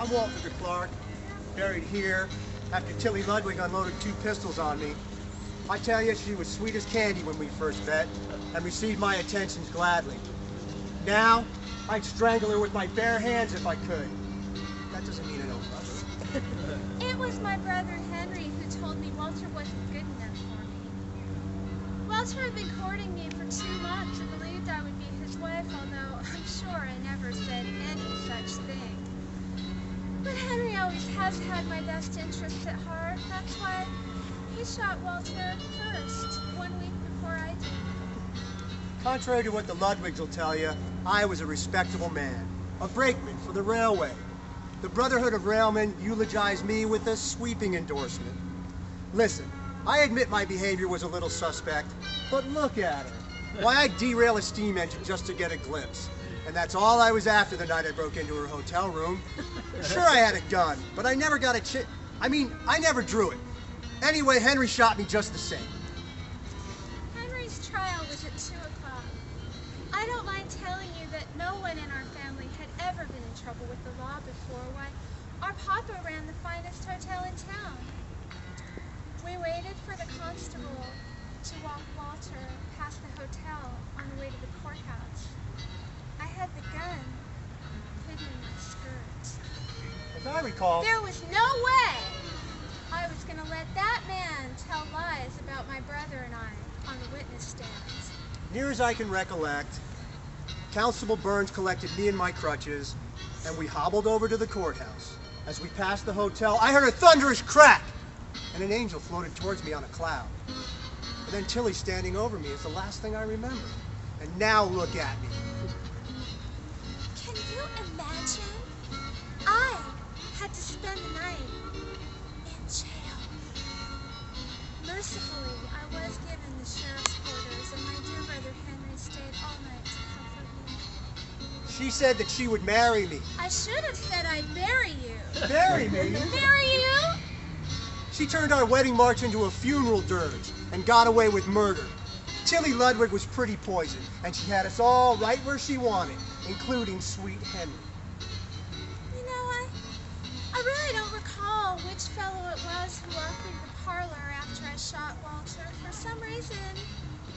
I'm Walter Clark, buried here after Tilly Ludwig unloaded 2 pistols on me. I tell you, she was sweet as candy when we first met and received my attentions gladly. Now, I'd strangle her with my bare hands if I could. That doesn't mean I don't love her. It was my brother Henry who told me Walter wasn't good enough for me. Walter had been courting me for 2 months and believed I would be his wife, although I'm sure I never said any such thing. But Henry always has had my best interests at heart. That's why he shot Walter first, 1 week before I did. Contrary to what the Ludwigs will tell you, I was a respectable man, a brakeman for the railway. The Brotherhood of Railmen eulogized me with a sweeping endorsement. Listen, I admit my behavior was a little suspect, but look at her. Why, I'd derail a steam engine just to get a glimpse. And that's all I was after the night I broke into her hotel room. Sure, I had a gun, but I never got a I never drew it. Anyway, Henry shot me just the same. Henry's trial was at 2 o'clock. I don't mind telling you that no one in our family had ever been in trouble with the law before. Why, our papa ran the finest hotel in town. We waited for the constable to walk Walter past the hotel on the way to the courthouse. I had the gun hidden in my skirt. As I recall, there was no way I was going to let that man tell lies about my brother and I on the witness stands. Near as I can recollect, Constable Burns collected me and my crutches, and we hobbled over to the courthouse. As we passed the hotel, I heard a thunderous crack, and an angel floated towards me on a cloud. And then Tilly standing over me is the last thing I remember. And now look at me. Can you imagine? I had to spend the night in jail. Mercifully, I was given the sheriff's quarters, and my dear brother Henry stayed all night to comfort me. She said that she would marry me. I should have said I'd marry you. Marry me? Marry you? She turned our wedding march into a funeral dirge and got away with murder. Tilly Ludwig was pretty poison, and she had us all right where she wanted, including sweet Henry. You know, I really don't recall which fellow it was who walked into the parlor after I shot Walter. For some reason,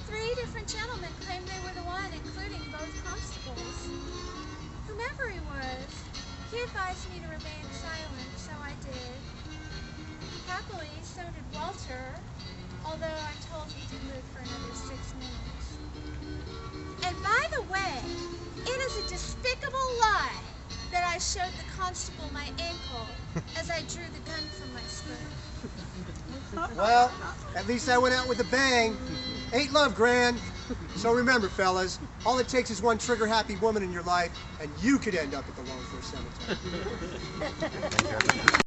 3 different gentlemen claimed they were the one, including both constables. Whomever he was, he advised me to remain silent, so I did. Happily, so did Walter, although I'm told he did live for another 6 minutes. And by the way, it is a despicable lie that I showed the constable my ankle as I drew the gun from my skirt. Well, at least I went out with a bang. Ain't love grand? So remember, fellas, all it takes is one trigger-happy woman in your life, and you could end up at the Lone Fir Cemetery.